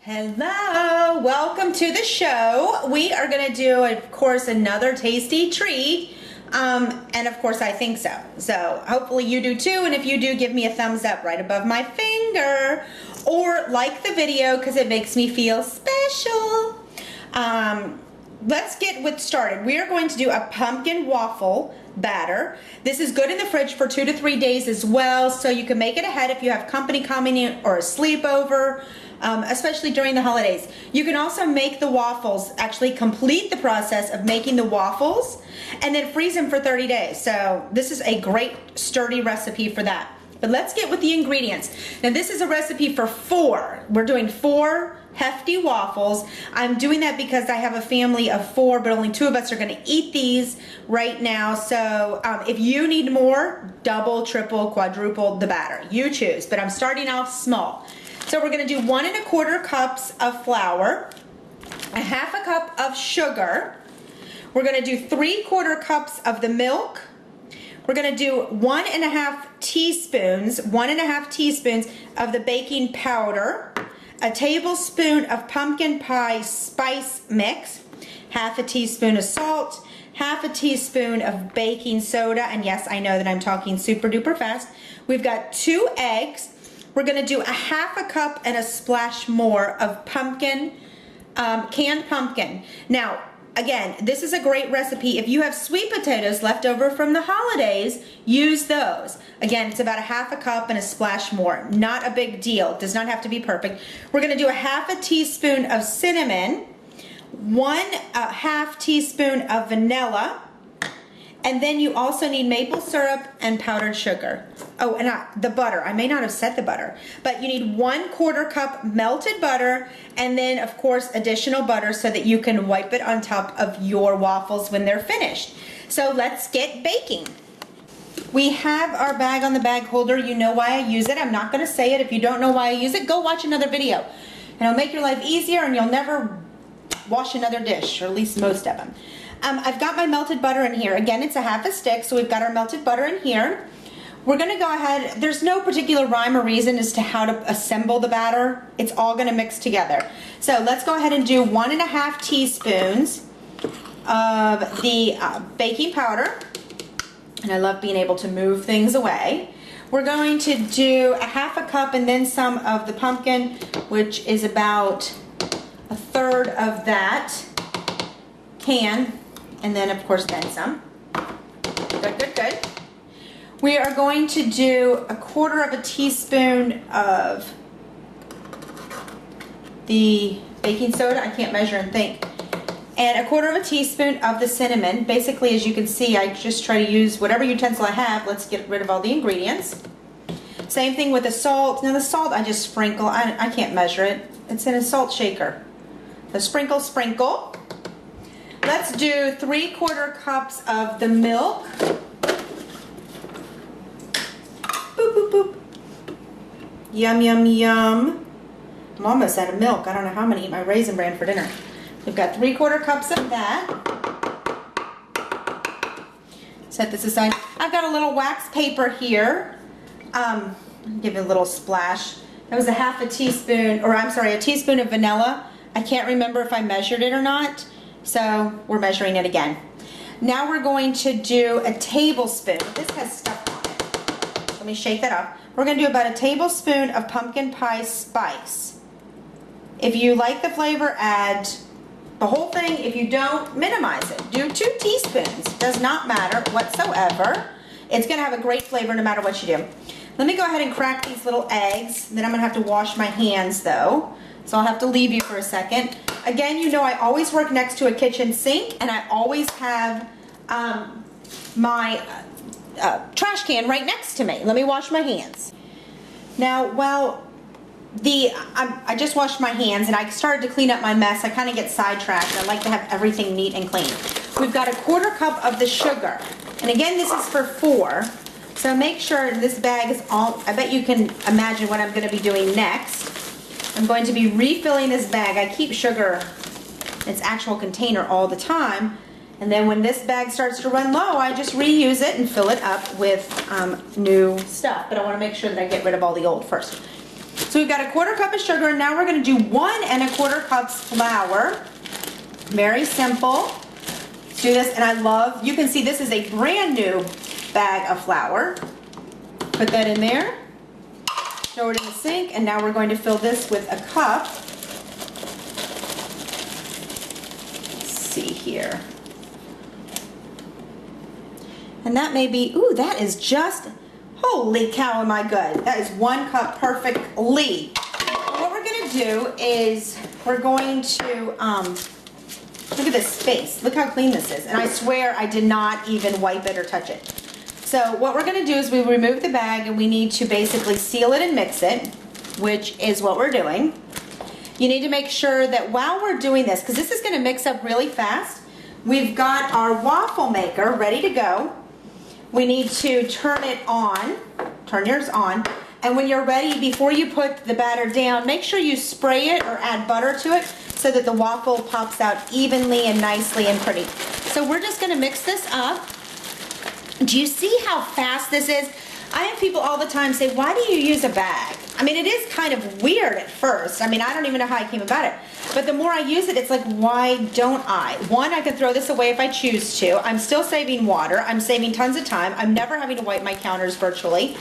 Hello, welcome to the show. We are going to do, of course, another tasty treat. And of course I think so. So hopefully you do too. And if you do, give me a thumbs up right above my finger. Or like the video because it makes me feel special. Let's get started. We are going to do a pumpkin waffle batter. This is good in the fridge for 2 to 3 days as well. So you can make it ahead if you have company coming in or a sleepover. Especially during the holidays. You can also make the waffles, actually complete the process of making the waffles and then freeze them for 30 days. So this is a great sturdy recipe for that. But let's get with the ingredients. Now this is a recipe for 4. We're doing 4 hefty waffles. I'm doing that because I have a family of 4, but only 2 of us are gonna eat these right now. So if you need more, double, triple, quadruple the batter. You choose, but I'm starting off small. So we're going to do 1 1/4 cups of flour, a 1/2 cup of sugar. We're going to do 3/4 cups of the milk. We're going to do 1 1/2 teaspoons of the baking powder, a tablespoon of pumpkin pie spice mix, 1/2 teaspoon of salt, 1/2 teaspoon of baking soda, and yes, I know that I'm talking super duper fast. We've got 2 eggs. We're going to do a 1/2 cup and a splash more of pumpkin, canned pumpkin. Now, again, this is a great recipe. If you have sweet potatoes left over from the holidays, use those. Again, it's about a 1/2 cup and a splash more. Not a big deal. It does not have to be perfect. We're going to do a 1/2 teaspoon of cinnamon, 1/2 teaspoon of vanilla, and then you also need maple syrup and powdered sugar. Oh, and the butter. I may not have said the butter, but you need 1/4 cup melted butter, and then of course additional butter so that you can wipe it on top of your waffles when they're finished. So let's get baking. We have our bag on the bag holder. You know why I use it. I'm not going to say it. If you don't know why I use it, go watch another video. And it'll make your life easier and you'll never wash another dish, or at least most of them. I've got my melted butter in here. Again, it's a 1/2 stick, so we've got our melted butter in here. We're gonna go ahead, there's no particular rhyme or reason as to how to assemble the batter. It's all gonna mix together. So let's go ahead and do 1 1/2 teaspoons of the baking powder. And I love being able to move things away. We're going to do a 1/2 cup and then some of the pumpkin, which is about 1/3 of that can. And then, of course, then some. Good, good, good. We are going to do 1/4 teaspoon of the baking soda. I can't measure and think. And 1/4 teaspoon of the cinnamon. Basically, as you can see, I just try to use whatever utensil I have. Let's get rid of all the ingredients. Same thing with the salt. Now, the salt I just sprinkle. I can't measure it. It's in a salt shaker. So sprinkle, sprinkle. Let's do 3/4 cups of the milk. Boop, boop, boop. Yum, yum, yum. I'm almost out of milk. I don't know how I'm going to eat my Raisin Bran for dinner. We've got 3/4 cups of that. Set this aside. I've got a little wax paper here. Give it a little splash. That was a 1/2 teaspoon, or I'm sorry, a teaspoon of vanilla. I can't remember if I measured it or not. So we're measuring it again. Now we're going to do a tablespoon. This has stuff on it. Let me shake that up. We're going to do about a tablespoon of pumpkin pie spice. If you like the flavor, add the whole thing. If you don't, minimize it. Do 2 teaspoons. Does not matter whatsoever. It's going to have a great flavor no matter what you do. Let me go ahead and crack these little eggs. Then I'm going to have to wash my hands though. So I'll have to leave you for a second. Again, you know I always work next to a kitchen sink, and I always have my trash can right next to me. Let me wash my hands. Now, while I just washed my hands and I started to clean up my mess, I kind of get sidetracked. I like to have everything neat and clean. We've got a 1/4 cup of the sugar. And again, this is for 4. So make sure this bag is all, I bet you can imagine what I'm going to be doing next. I'm going to be refilling this bag. I keep sugar in its actual container all the time. And then when this bag starts to run low, I just reuse it and fill it up with new stuff. But I want to make sure that I get rid of all the old first. So we've got 1/4 cup of sugar, and now we're going to do 1 1/4 cups flour. Very simple. Let's do this, and I love, you can see this is a brand new bag of flour. Put that in there. Throw it in the sink, and now we're going to fill this with a cup. Let's see here. And that may be, ooh, that is just, holy cow, am I good. That is 1 cup perfectly. What we're going to do is we're going to, look at this space. Look how clean this is. And I swear I did not even wipe it or touch it. So what we're going to do is we remove the bag, and we need to basically seal it and mix it, which is what we're doing. You need to make sure that while we're doing this, because this is going to mix up really fast, we've got our waffle maker ready to go. We need to turn it on, turn yours on, and when you're ready, before you put the batter down, make sure you spray it or add butter to it so that the waffle pops out evenly and nicely and pretty. So we're just going to mix this up. Do you see how fast this is? I have people all the time say, why do you use a bag? I mean, it is kind of weird at first. I mean, I don't even know how I came about it. But the more I use it, it's like, why don't I? One, I can throw this away if I choose to. I'm still saving water. I'm saving tons of time. I'm never having to wipe my counters virtually.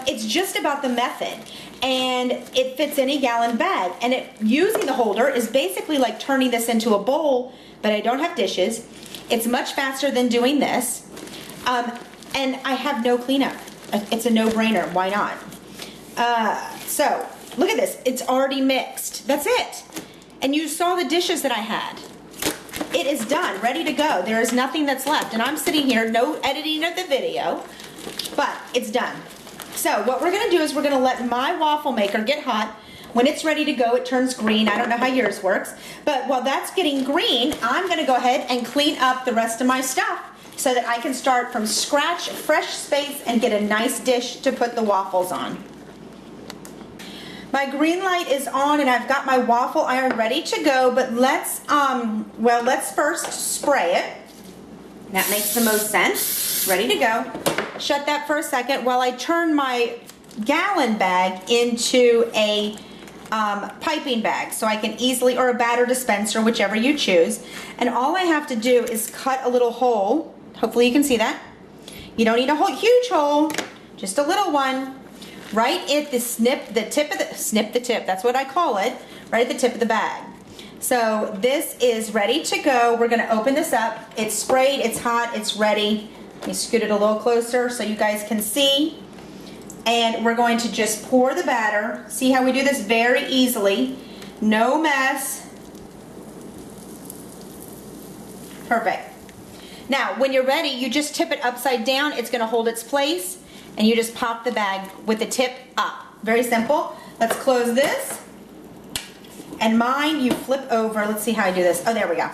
It's just about the method. And it fits in a gallon bag. And using the holder is basically like turning this into a bowl, but I don't have dishes. It's much faster than doing this. And I have no cleanup. It's a no-brainer. Why not? So, look at this. It's already mixed. That's it. And you saw the dishes that I had. It is done, ready to go. There is nothing that's left. And I'm sitting here, no editing of the video, but it's done. So, what we're going to do is we're going to let my waffle maker get hot. When it's ready to go, it turns green. I don't know how yours works. But while that's getting green, I'm going to go ahead and clean up the rest of my stuff, so that I can start from scratch, fresh space, and get a nice dish to put the waffles on. My green light is on, and I've got my waffle iron ready to go, but let's first spray it. That makes the most sense. Ready to go. Shut that for a second while I turn my gallon bag into a piping bag, so I can easily, or a batter dispenser, whichever you choose. And all I have to do is cut a little hole. Hopefully you can see that. You don't need a huge hole, just a little one. Right at the tip, that's what I call it, right at the tip of the bag. So this is ready to go. We're gonna open this up. It's sprayed, it's hot, it's ready. Let me scoot it a little closer so you guys can see. And we're going to just pour the batter. See how we do this very easily. No mess. Perfect. Now, when you're ready, you just tip it upside down. It's going to hold its place, and you just pop the bag with the tip up. Very simple. Let's close this. And mine, you flip over. Let's see how I do this. Oh, there we go.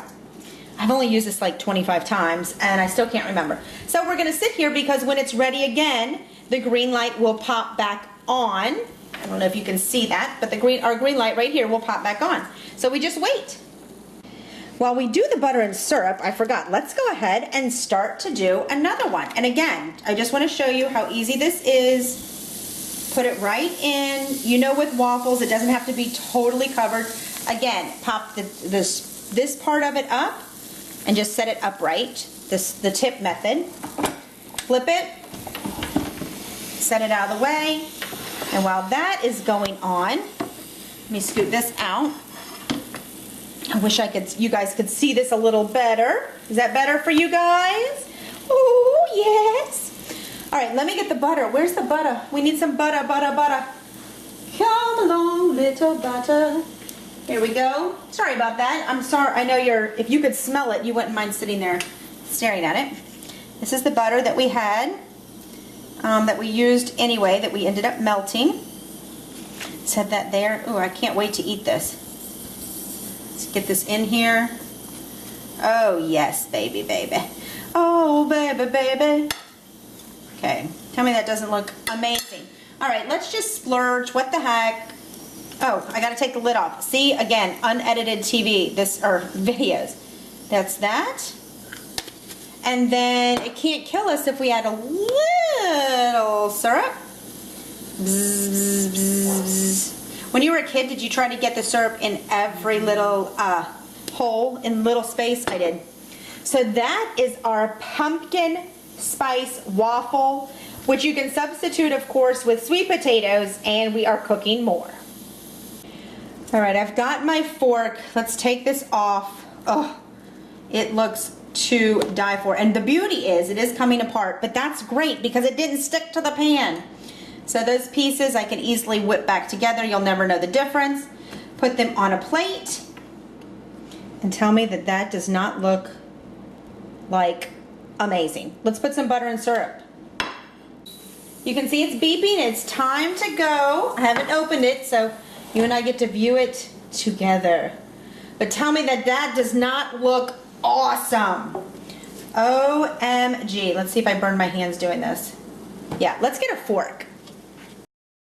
I've only used this like 25 times, and I still can't remember. So we're going to sit here because when it's ready again, the green light will pop back on. I don't know if you can see that, but our green light right here will pop back on. So we just wait. While we do the butter and syrup, I forgot, let's go ahead and start to do another one. And again, I just want to show you how easy this is. Put it right in. You know, with waffles, it doesn't have to be totally covered. Again, pop this part of it up and just set it upright. The tip method. Flip it. Set it out of the way. And while that is going on, let me scoot this out. I wish you guys could see this a little better. Is that better for you guys? Oh, yes. All right, let me get the butter. Where's the butter? We need some butter. Come along, little butter. Here we go. Sorry about that. I'm sorry. I know if you could smell it, you wouldn't mind sitting there staring at it. This is the butter that we had, that we used anyway, that we ended up melting. Set that there. Ooh, I can't wait to eat this. Let's get this in here. Oh, yes, baby. Oh, baby. Okay, tell me that doesn't look amazing. All right, let's just splurge. What the heck? Oh, I got to take the lid off. See, again, unedited TV, or videos. That's that. And then it can't kill us if we add a little syrup. Bzz, bzz, bzz. When you were a kid, did you try to get the syrup in every little hole in little space? I did. So that is our pumpkin spice waffle, which you can substitute, of course, with sweet potatoes, and we are cooking more. All right, I've got my fork. Let's take this off. Oh, it looks to die for. And the beauty is, it is coming apart, but that's great because it didn't stick to the pan. So those pieces I can easily whip back together. You'll never know the difference. Put them on a plate and tell me that that does not look like amazing. Let's put some butter and syrup. You can see it's beeping. It's time to go. I haven't opened it, so you and I get to view it together. But tell me that that does not look awesome. OMG. Let's see if I burn my hands doing this. Yeah, let's get a fork.